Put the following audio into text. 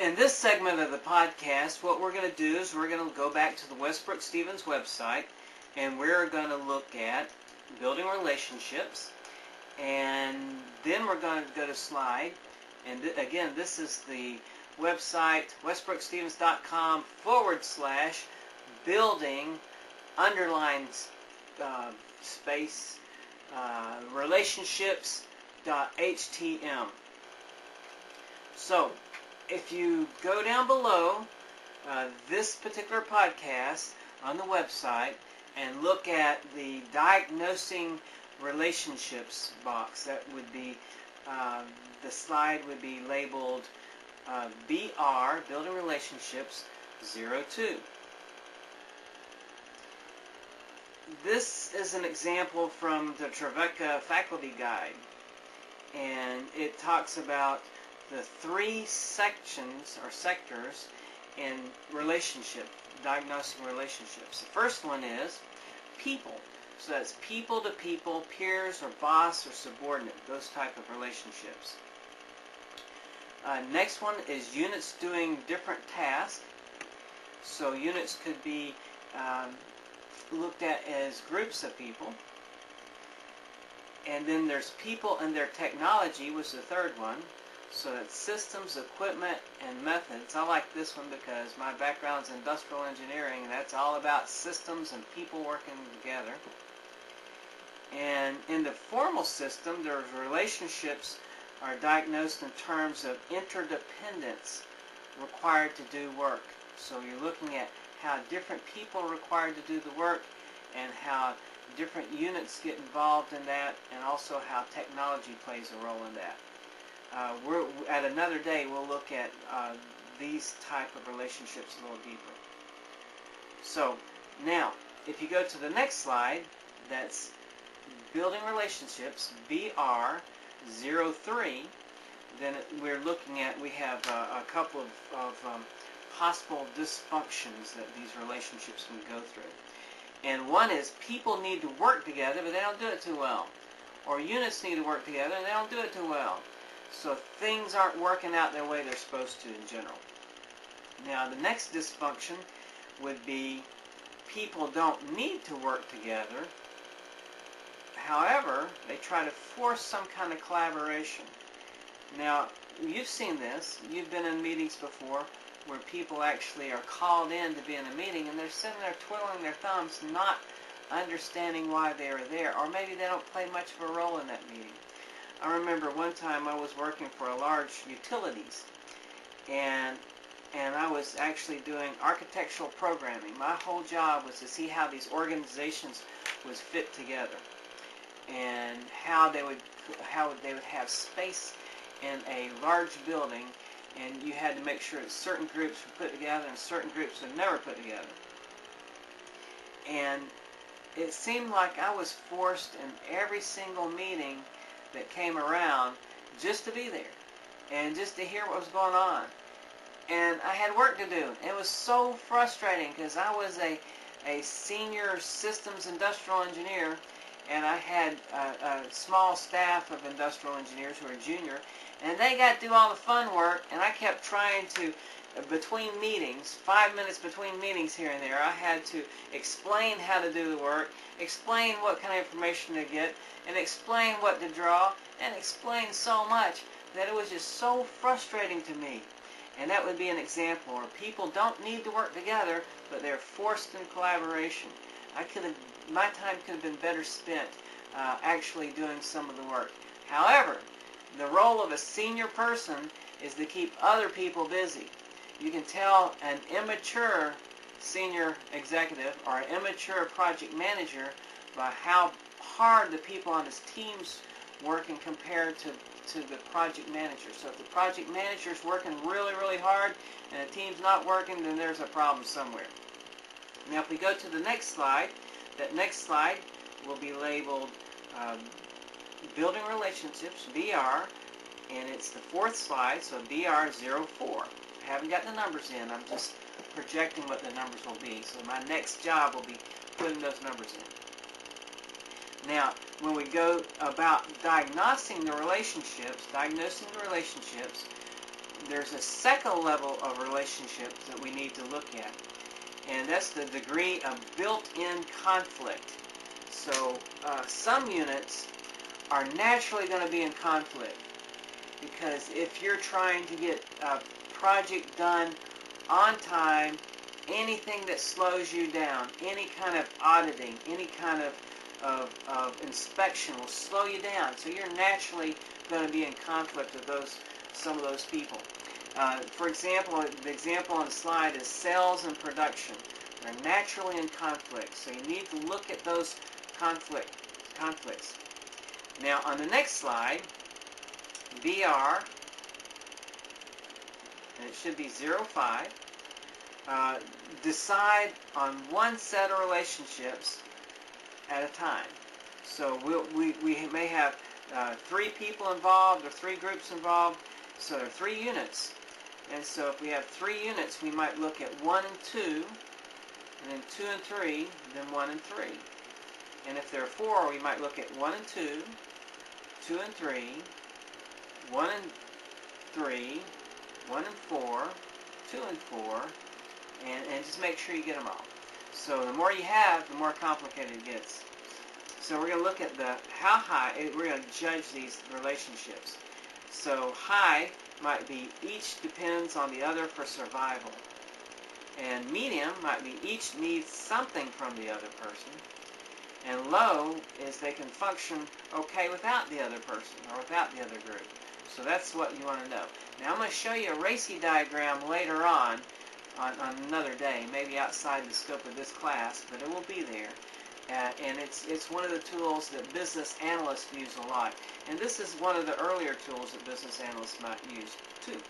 In this segment of the podcast, what we're going to do is we're going to go back to the Westbrook Stevens website, and we're going to look at building relationships, and then we're going to go to slide, and again, this is the website, westbrookstevens.com/building space relationships.htm. So, if you go down below this particular podcast on the website and look at the diagnosing relationships box, that would be the slide would be labeled BR, Building Relationships 02. This is an example from the Trevecca Faculty Guide, and it talks about the 3 sections or sectors in relationship, diagnosing relationships. The first one is people. So that's people to people, peers or boss or subordinate, those type of relationships. Next one is units doing different tasks. So units could be looked at as groups of people. And then there's people and their technology, which is the third one. So that's systems, equipment, and methods. I like this one because my background's in industrial engineering, and that's all about systems and people working together. And in the formal system, there's relationships are diagnosed in terms of interdependence required to do work. So you're looking at how different people are required to do the work and how different units get involved in that, and also how technology plays a role in that. At another day, we'll look at these type of relationships a little deeper. So now, if you go to the next slide, that's building relationships, BR03, then we're looking at, we have a couple of possible dysfunctions that these relationships can go through. And one is people need to work together, but they don't do it too well. Or units need to work together, and they don't do it too well. So things aren't working out the way they're supposed to in general. Now the next dysfunction would be people don't need to work together. However, they try to force some kind of collaboration. Now, you've seen this. You've been in meetings before where people actually are called in to be in a meeting, and they're sitting there twiddling their thumbs, not understanding why they are there, or maybe they don't play much of a role in that meeting. I remember one time I was working for a large utilities, and I was actually doing architectural programming. My whole job was to see how these organizations would fit together, and how they would have space in a large building, and you had to make sure that certain groups were put together and certain groups were never put together. And it seemed like I was forced in every single meeting that came around just to be there and just to hear what was going on. And I had work to do. It was so frustrating because I was a senior systems industrial engineer, and I had a small staff of industrial engineers who were junior, and they got to do all the fun work, and I kept trying to, between meetings, 5 minutes between meetings here and there, I had to explain how to do the work, explain what kind of information to get, and explain what to draw, and explain so much that it was just so frustrating to me. And that would be an example where people don't need to work together, but they're forced in collaboration. My time could have been better spent actually doing some of the work. However, the role of a senior person is to keep other people busy. You can tell an immature senior executive or an immature project manager by how hard the people on his team's working compared to the project manager. So if the project manager is working really, really hard and the team's not working, then there's a problem somewhere. Now if we go to the next slide, that next slide will be labeled Building Relationships, BR, and it's the 4th slide, so BR04. I haven't got the numbers in, I'm just projecting what the numbers will be. So my next job will be putting those numbers in. Now, when we go about diagnosing the relationships, there's a second level of relationships that we need to look at, and that's the degree of built-in conflict. So some units are naturally going to be in conflict, because if you're trying to get a project done on time, anything that slows you down, any kind of auditing, any kind of inspection will slow you down. So you're naturally going to be in conflict with some of those people. For example, the example on the slide is sales and production. They're naturally in conflict, so you need to look at those conflicts. Now on the next slide, BR, and it should be 05, decide on one set of relationships at a time. So we may have 3 people involved or 3 groups involved, so there are 3 units. And so if we have 3 units, we might look at 1 and 2, and then 2 and 3, then 1 and 3. And if there are 4, we might look at 1 and 2, 2 and 3, 1 and 3, 1 and 4, 2 and 4, and just make sure you get them all. So the more you have, the more complicated it gets. So we're going to look at how high, we're going to judge these relationships. So high might be each depends on the other for survival. And medium might be each needs something from the other person. And low is they can function okay without the other person or without the other group. So that's what you want to know. Now I'm going to show you a RACI diagram later on another day, maybe outside the scope of this class, but it will be there. And it's one of the tools that business analysts use a lot. And this is one of the earlier tools that business analysts might use too.